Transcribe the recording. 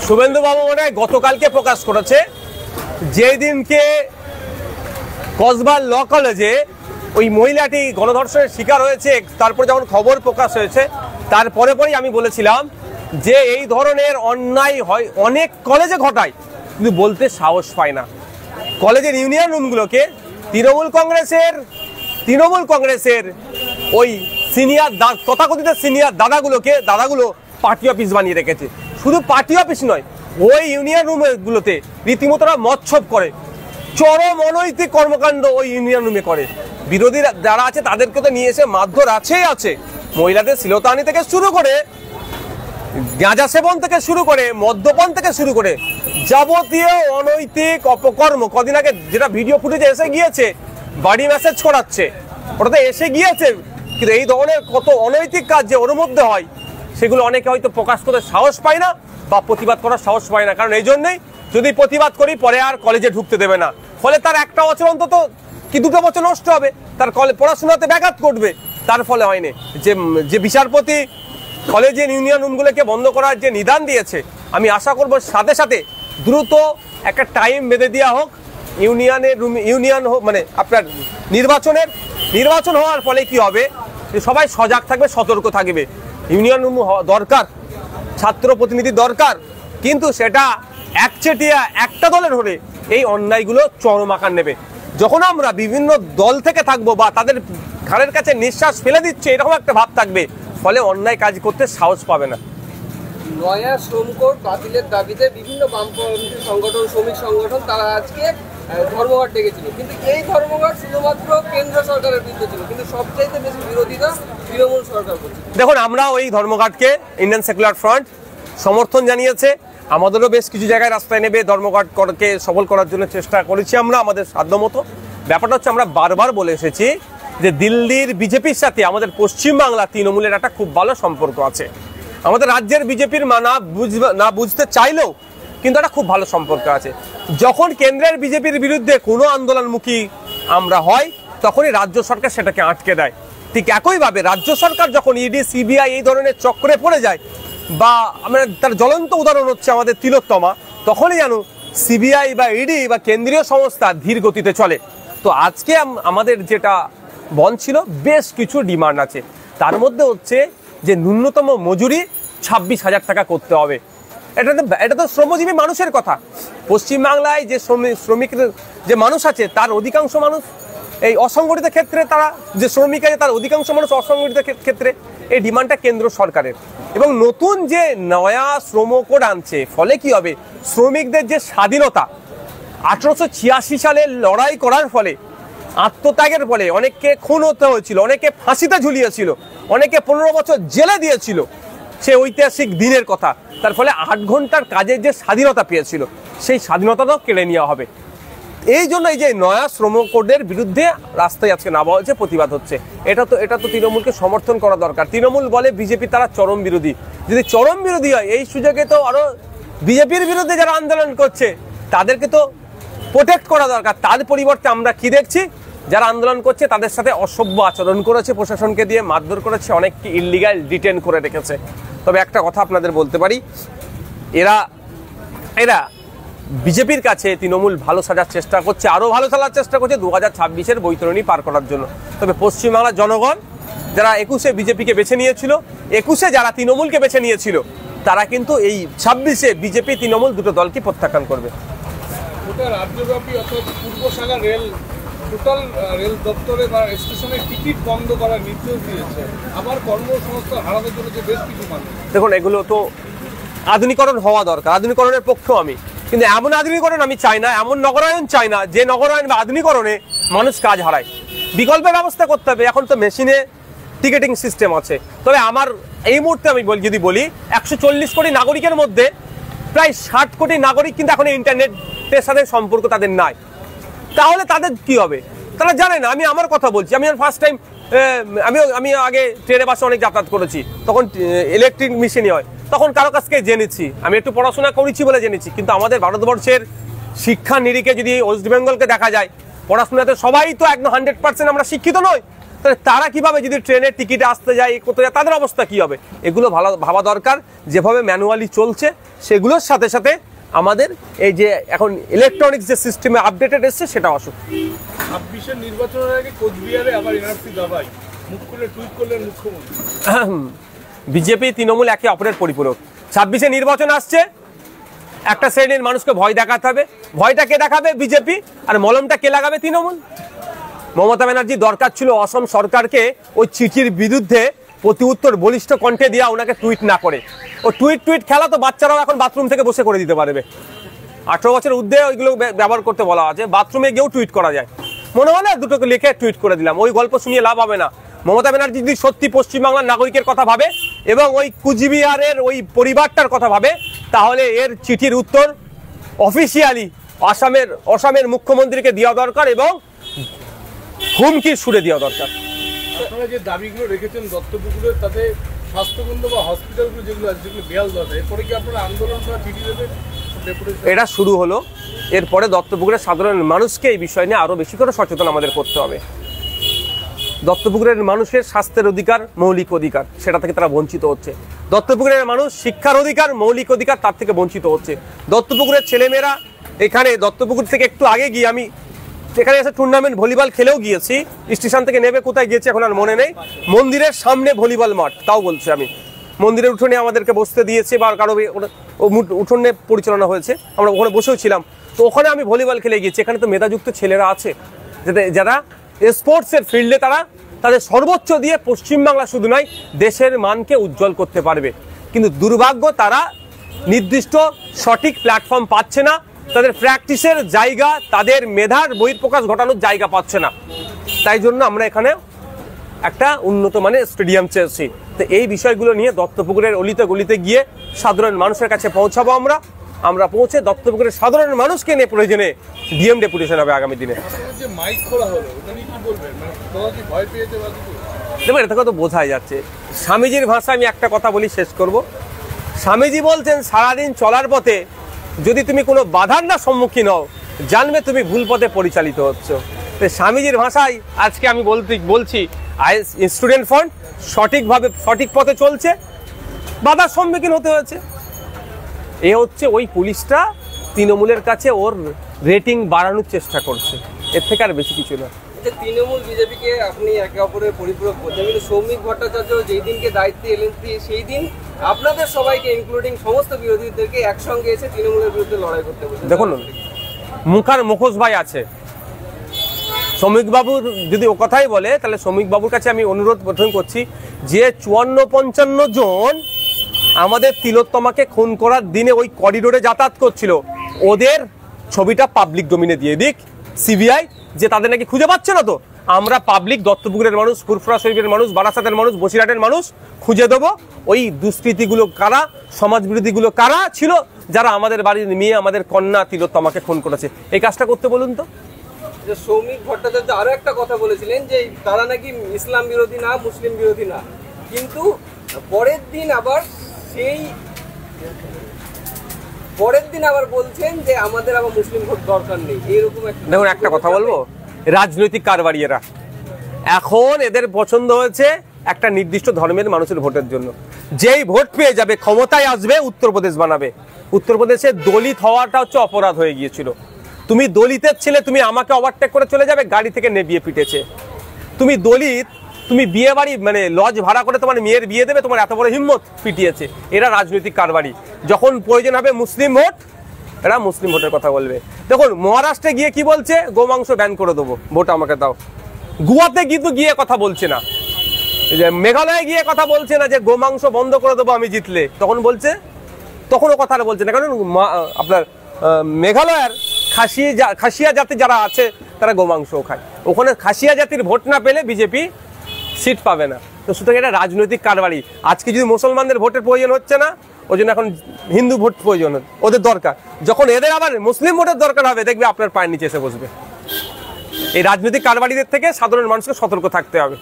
শুভেন্দুবাবু মনে হয় গতকালকে প্রকাশ করেছে, যেই দিনকে কসবার ল কলেজে ওই মহিলাটি গণধর্ষণের শিকার হয়েছে, তারপর যখন খবর প্রকাশ হয়েছে তারপরে পরেই আমি বলেছিলাম যে এই ধরনের অন্যায় হয় অনেক কলেজে ঘটায়, কিন্তু বলতে সাহস পায় না। কলেজের ইউনিয়ন রুমগুলোকে তৃণমূল কংগ্রেসের ওই সিনিয়র তথাকথিত সিনিয়র দাদাগুলো পার্টি অফিস বানিয়ে রেখেছে। শুধু পার্টি অফিস নয়, ওই ইউনিয়ন রুমগুলোতে রীতিমতো মৎসব করে, চরম অনৈতিক কর্মকাণ্ড ওই ইউনিয়ন রুমে করে। বিরোধীরা যারা আছে তাদেরকে তো নিয়ে এসে মারধর আছে, মহিলাদের শ্লীলতাহানি থেকে শুরু করে, গাঁজা সেবন থেকে শুরু করে, মদ্যপান থেকে শুরু করে যাবতীয় অনৈতিক অপকর্ম। কদিন আগে যেটা ভিডিও ফুটেজে এসে গিয়েছে, বাড়ি মেসেজ করাচ্ছে, ওটাতে এসে গিয়েছে, কিন্তু এই ধরনের কত অনৈতিক কাজ যে ওর মধ্যে হয় সেগুলো অনেকে হয়তো প্রকাশ করতে সাহস পায় না বা প্রতিবাদ করার সাহস পায় না। কারণ এই জন্যই যদি প্রতিবাদ করি পরে আর কলেজে ঢুকতে দেবে না, ফলে তার একটা বছর অন্তত কি 2 বছর নষ্ট হবে, তার পড়াশোনাতে ব্যাঘাত ঘটবে। তার ফলে হয়নি যে বিচারপতি কলেজের ইউনিয়ন রুমগুলোকে বন্ধ করার যে নিদান দিয়েছে, আমি আশা করব সাথে সাথে দ্রুত একটা টাইম বেঁধে দেওয়া হোক ইউনিয়ন হোক, মানে আপনার নির্বাচন হওয়ার ফলে কি হবে, সবাই সজাগ থাকবে, সতর্ক থাকবে। ইউনিয়ন রুম দরকার, ছাত্র প্রতিনিধি দরকার, কিন্তু সেটা একচেটিয়া একটা দলের হলে এই অন্যায়গুলো চরম আকার নেবে। যখন আমরা বিভিন্ন দল থেকে থাকবো বা তাদের ঘাড়ের কাছে নিঃশ্বাস ফেলে দিচ্ছে এরকম একটা ভাব থাকবে, ফলে অন্যায় কাজ করতে সাহস পাবে না। নয়া শ্রম কোড বাতিলের দাবিতে বিভিন্ন বামপন্থী সংগঠন, শ্রমিক সংগঠন তারা আজকে ধর্মঘট ডেকেছিল, কিন্তু এই ধর্মঘট শুধুমাত্র কেন্দ্র সরকারের বিরুদ্ধে ছিল, কিন্তু সবচাইতে বেশি বিরোধিতা তৃণমূল সরকার করছে। দেখুন, আমরা ওই ধর্মঘটকে ইন্ডিয়ান সেকুলার ফ্রন্ট সমর্থন জানিয়েছে, আমাদেরও বেশ কিছু জায়গায় রাস্তায় নেবে ধর্মঘটকে সফল করার জন্য চেষ্টা করেছি আমরা আমাদের সাধ্যমতো। ব্যাপারটা হচ্ছে আমরা বারবার বলে এসেছি যে দিল্লির বিজেপির সাথে আমাদের পশ্চিমবাংলা তৃণমূলের একটা খুব ভালো সম্পর্ক আছে। আমাদের রাজ্যের বিজেপির না বুঝতে চাইলেও কিন্তু একটা খুব ভালো সম্পর্ক আছে। যখন কেন্দ্রের বিজেপির বিরুদ্ধে কোনো আন্দোলনমুখী আমরা হয়, তখনই রাজ্য সরকার সেটাকে আটকে দেয়। ঠিক একইভাবে রাজ্য সরকার যখন ইডি, সিবিআই এই ধরনের চক্রে পড়ে যায়, বা আমরা তার জ্বলন্ত উদাহরণ হচ্ছে আমাদের তিলোত্তমা, তখনই জানো সিবিআই বা ইডি বা কেন্দ্রীয় সংস্থা ধীর গতিতে চলে। তো আজকে আমাদের যেটা বন্ধ ছিল, বেশ কিছু ডিমান্ড আছে, তার মধ্যে হচ্ছে যে ন্যূনতম মজুরি 26,000 টাকা করতে হবে। এটা তো শ্রমজীবী মানুষের কথা। পশ্চিমবাংলায় যে শ্রমিকের যে মানুষ আছে তার অধিকাংশ মানুষ এই অসংগঠিত ক্ষেত্রে, তারা যে শ্রমিক আছে তার অধিকাংশ মানুষ অসংগঠিত ক্ষেত্রে। এই ডিমান্ডটা কেন্দ্র সরকারের, এবং নতুন যে নয়া শ্রম কোড আনছে, ফলে কি হবে, শ্রমিকদের যে স্বাধীনতা 1886 সালে লড়াই করার ফলে, আত্মত্যাগের ফলে অনেককে খুন হতে হয়েছিল, অনেকে ফাঁসিতে ঝুলিয়েছিল, অনেকে 15 বছর জেলে দিয়েছিল, সে ঐতিহাসিক দিনের কথা। তার ফলে 8 ঘন্টার কাজের যে স্বাধীনতা পেয়েছিল, সেই স্বাধীনতাটাও কেড়ে নেওয়া হবে। এই জন্য এই যে নয়া শ্রম কোডের বিরুদ্ধে রাস্তায় আজকে নামা হয়েছে, প্রতিবাদ হচ্ছে। এটা তো তৃণমূলকে সমর্থন করা দরকার। তৃণমূল বলে বিজেপি তারা চরম বিরোধী, যদি চরম বিরোধী হয় এই সুযোগে তো আরো বিজেপির বিরুদ্ধে যারা আন্দোলন করছে তাদেরকে তো প্রোটেক্ট করা দরকার। তার পরিবর্তে আমরা কি দেখছি, যারা আন্দোলন করছে তাদের সাথে অসভ্য আচরণ করেছে, প্রশাসনকে দিয়ে মারধর করেছে, অনেককে ইললিগাল ডিটেন করে রেখেছে। তবে একটা কথা আপনাদের বলতে পারি, এরা বিজেপির কাছে তৃণমূল ভালো সাজার চেষ্টা করছে, আরো ভালো সাজার চেষ্টা করছে 2026-এর বৈতরণী পার করার জন্য। তবে পশ্চিমবাংলার জনগণ যারা 21-এ বিজেপিকে বেছে নিয়েছিল, 21-এ যারা তৃণমূলকে বেছে নিয়েছিল, তারা কিন্তু এই 26-এ বিজেপি তৃণমূল দুটো দলকে প্রত্যাখ্যান করবে। রাজ্যব্যাপী অর্থাৎ পূর্বসাগর রেল দপ্তরে বা স্টেশনে টিকিট বন্ধ করার নির্দেশ দিয়েছে, আবার কর্মসংস্থান হারাতে চলেছে বেশ কিছু মানুষ। দেখুন, এগুলো তো আধুনিকরণ হওয়া দরকার, আধুনিকরণের পক্ষেও আমি, কিন্তু এমন আধুনিকরণ আমি চাই না, এমন নগরায়ন চাই না যে নগরায়ন বা আধুনিকরণে মানুষ কাজ হারায়। বিকল্পের ব্যবস্থা করতে হবে। এখন তো মেশিনে টিকেটিং সিস্টেম আছে। তবে আমার এই মুহূর্তে আমি যদি বলি 140 কোটি নাগরিকের মধ্যে প্রায় 60 কোটি নাগরিক কিন্তু এখন ইন্টারনেটের সাথে সম্পর্ক তাদের নাই। তাহলে তাদের কি হবে? তারা জানে না। আমি আমার কথা বলছি, আমি ফার্স্ট টাইম আমি আগে ট্রেনে বাসে অনেক যাতায়াত করেছি, তখন ইলেকট্রিক মেশিনই হয়, তখন কারো কাছ থেকে জেনেছি, আমি একটু পড়াশোনা করেছি বলে জেনেছি। কিন্তু আমাদের ভারতবর্ষের শিক্ষা নিরিখে যদি ওয়েস্ট বেঙ্গলকে দেখা যায়, পড়াশোনাতে সবাই তো একদম 100% আমরা শিক্ষিত নই। তাহলে তারা কিভাবে যদি ট্রেনের টিকিটে আসতে যায় করতে যায় তাদের অবস্থা কি হবে? এগুলো ভালো ভাবা দরকার। যেভাবে ম্যানুয়ালি চলছে সেগুলোর সাথে সাথে আমাদের এই যে এখন ইলেকট্রনিক্স যে সিস্টেমে আপডেটেড এসছে সেটা আসুক। 26-এর নির্বাচনের আগে কোচবিহারে আবার এনআরসি দাবাই মুখ করে টুইট করলেন মুখ্যমন্ত্রী। বিজেপি তৃণমূল একে অপরের পরিপূরক। 26-এ নির্বাচন আসছে, একটা শ্রেণীর মানুষকে ভয় দেখাতে হবে। ভয়টা কে দেখাবে? বিজেপি। আর মলমটা কে লাগাবে? তৃণমূল। মমতা ব্যানার্জি দরকার ছিল অসম সরকারকে ওই চিঠির বিরুদ্ধে প্রতি উত্তর বলিষ্ঠ কণ্ঠে দেওয়া, ওনাকে টুইট না করে। ও টুইট খেলা তো বাচ্চারাও এখন বাথরুম থেকে বসে করে দিতে পারবে। 18 বছর ঊর্ধ্বে ওইগুলো ব্যবহার করতে বলা আছে, বাথরুমে গিয়েও টুইট করা যায়। মনে হয় না দুটোকে লিখে টুইট করে দিলাম, ওই গল্প শুনিয়ে লাভ হবে না। মমতা ব্যানার্জি যদি সত্যি পশ্চিমবাংলার নাগরিকের কথা ভাবে এবং ওই কুচবিহারের ওই পরিবারটার কথা ভাবে, তাহলে এর চিঠির উত্তর অফিসিয়ালি অসমের মুখ্যমন্ত্রীকে দেওয়া দরকার এবং হুমকির সুরে দেওয়া দরকার। আপনারা যে দাবিগুলো রেখেছেন দত্তপুকুরের, তাতে স্বাস্থ্যকেন্দ্র বা হসপিটালগুলো যেগুলো আছে যেগুলো বেয়াল দরকার, এরপরে কি আপনারা আন্দোলন বা চিঠি দেবেন? এটা শুরু হলো, এরপরে দত্তপুকুরের সাধারণ মানুষকে এই বিষয় নিয়ে আরো বেশি করে সচেতন আমাদের করতে হবে। দত্তপুকুরের মানুষের স্বাস্থ্যের অধিকার মৌলিক অধিকার, সেটা থেকে তারা বঞ্চিত হচ্ছে। দত্তপুকুরের মানুষ শিক্ষার অধিকার মৌলিক অধিকার, তার থেকে বঞ্চিত হচ্ছে। দত্তপুকুরের ছেলেমেয়েরা এখানে দত্তপুকুর থেকে একটু আগে গিয়ে আমি এখানে এসে টুর্নামেন্ট ভলিবল খেলেও গিয়েছি। স্টেশন থেকে নেবে কোথায় গিয়েছি এখন আর মনে নেই। মন্দিরের সামনে ভলিবল মাঠ, তাও বলছি আমি, মন্দিরের উঠোনে আমাদেরকে বসতে দিয়েছে বা কারো উঠোনে পরিচালনা হয়েছে, আমরা ওখানে বসেও ছিলাম। তো ওখানে আমি ভলিবল খেলে গিয়েছি। এখানে তো মেধাযুক্ত ছেলেরা আছে যারা স্পোর্টসের ফিল্ডে তারা তাদের সর্বোচ্চ দিয়ে পশ্চিমবাংলা শুধু নয় দেশের মানকে উজ্জ্বল করতে পারবে। কিন্তু দুর্ভাগ্য, তারা নির্দিষ্ট সঠিক প্ল্যাটফর্ম পাচ্ছে না, তাদের প্র্যাকটিসের জায়গা, তাদের মেধার বহিঃপ্রকাশ ঘটানোর জায়গা পাচ্ছে না। তাই জন্য আমরা এখানে একটা উন্নত মানের স্টেডিয়াম চেয়েছি। তো এই বিষয়গুলো নিয়ে দত্তপুকুরের অলিতে গলিতে গিয়ে সাধারণ মানুষের কাছে পৌঁছাবো। আমরা পৌঁছে দত্তপুকুরের সাধারণ মানুষকে নিয়ে প্রয়োজনে ডিএম ডেপুটেশন হবে আগামী দিনে। দেখবেন, এটা তো বোঝাই যাচ্ছে। স্বামীজির ভাষা আমি একটা কথা বলি, শেষ করব। স্বামীজি বলছেন, সারাদিন চলার পথে যদি তুমি কোনো বাধার না সম্মুখীন হও, জানবে তুমি ভুল পথে পরিচালিত হচ্ছ। তো স্বামীজির ভাষায় আজকে আমি বলছি স্টুডেন্ট ফ্রন্ট সঠিকভাবে সঠিক পথে চলছে, বাধার সম্মুখীন হতে হয়েছে। এ হচ্ছে ওই পুলিশটা তৃণমূলের কাছে ওর রেটিং বাড়ানোর চেষ্টা করছে, এর থেকে আর বেশি কিছু না। তৃণমূল বিজেপিকে আপনি একে অপরের পরিপূরক বলছেন, কিন্তু সৌমিক ভট্টাচার্য যেই দিনকে দায়িত্বে এলেন সেই দিন আপনাদের সবাইকে ইনক্লুডিং সমস্ত বিরোধীদেরকে একসঙ্গে এসে তৃণমূলের বিরুদ্ধে লড়াই করতে বলছেন। দেখুন, মুখোশ ভাই আছে, শ্রমিক বাবুর যদি ও কথাই বলে, তাহলে শ্রমিক বাবুর কাছে আমি অনুরোধ প্রথমে করছি যে 54-55 জন আমাদের তিলোত্তমাকে খুন করার দিনে ওই করিডোরে যাতায়াত করছিল, ওদের ছবিটা পাবলিক ডোমিনে দিয়ে দিক সিবিআই, যে তাদের নাকি খুঁজে পাচ্ছে না। তো আমরা পাবলিক দত্তপুকুরের মানুষ, ফুরফুরা শরীফের মানুষ, বারাসাতের মানুষ, বসিরহাটের মানুষ খুঁজে দেবো ওই দুষ্কৃতিগুলো কারা, সমাজ বিরোধীগুলো কারা ছিল, যারা আমাদের বাড়ির মেয়ে, আমাদের কন্যা তিলোত্তমাকে খুন করেছে। এই কাজটা করতে বলুন তো। যে সৌমিক ভট্টাচার্য আরো একটা কথা বলেছিলেন যে তারা নাকি ইসলাম বিরোধী না, মুসলিম বিরোধী না, কিন্তু পরের দিন আবার বলছেন যে আমাদের আবার মুসলিম ভোট দরকার নেই। এরকম দেখুন, একটা কথা বলবো, রাজনৈতিক কারবারিয়েরা এখন এদের পছন্দ হয়েছে একটা নির্দিষ্ট ধর্মের মানুষের ভোটের জন্য। যেই ভোট পেয়ে যাবে, ক্ষমতায় আসবে, উত্তরপ্রদেশ বানাবে। উত্তরপ্রদেশে দলিত হওয়াটা হচ্ছে অপরাধ হয়ে গিয়েছিল। তুমি দলিতের ছেলে, তুমি আমাকে ওভারটেক করে চলে যাবে, গাড়ি থেকে নেবিয়ে পিটেছে। তুমি দলিত, তুমি বিয়ে বাড়ি মানে লজ ভাড়া করে তোমার মেয়ের বিয়ে দেবে, তোমার এত বড় হিম্মত, পিটিয়েছে। এরা রাজনৈতিক কারবারি। যখন প্রয়োজন হবে মুসলিম ভোট, এরা মুসলিম ভোটের কথা বলবে। দেখুন, মহারাষ্ট্রে গিয়ে কি বলছে, গোমাংস ব্যান করে দেবো, ভোট আমাকে দাও। গোয়াতে কিন্তু গিয়ে কথা বলছে না, মেঘালয়ে গিয়ে কথা বলছে না যে গোমাংস বন্ধ করে দেবো আমি জিতলে। তখনও কথাটা বলছে না, কারণ আপনার মেঘালয়ের খাসিয়া জাতি যারা আছে তারা গোমাংসও খায়। ওখানে খাসিয়া জাতির ভোট না পেলে বিজেপি সিট পাবে না। তো সুতরাং এটা রাজনৈতিক কারবারি। আজকে যদি মুসলমানদের ভোটের প্রয়োজন হচ্ছে না, ওই জন্য এখন হিন্দু ভোট প্রয়োজন ওদের দরকার। যখন এদের আবার মুসলিম ভোটের দরকার হবে, দেখবে আপনার পায়ের নিচে এসে বসবে। এই রাজনৈতিক কারবারিদের থেকে সাধারণ মানুষকে সতর্ক থাকতে হবে।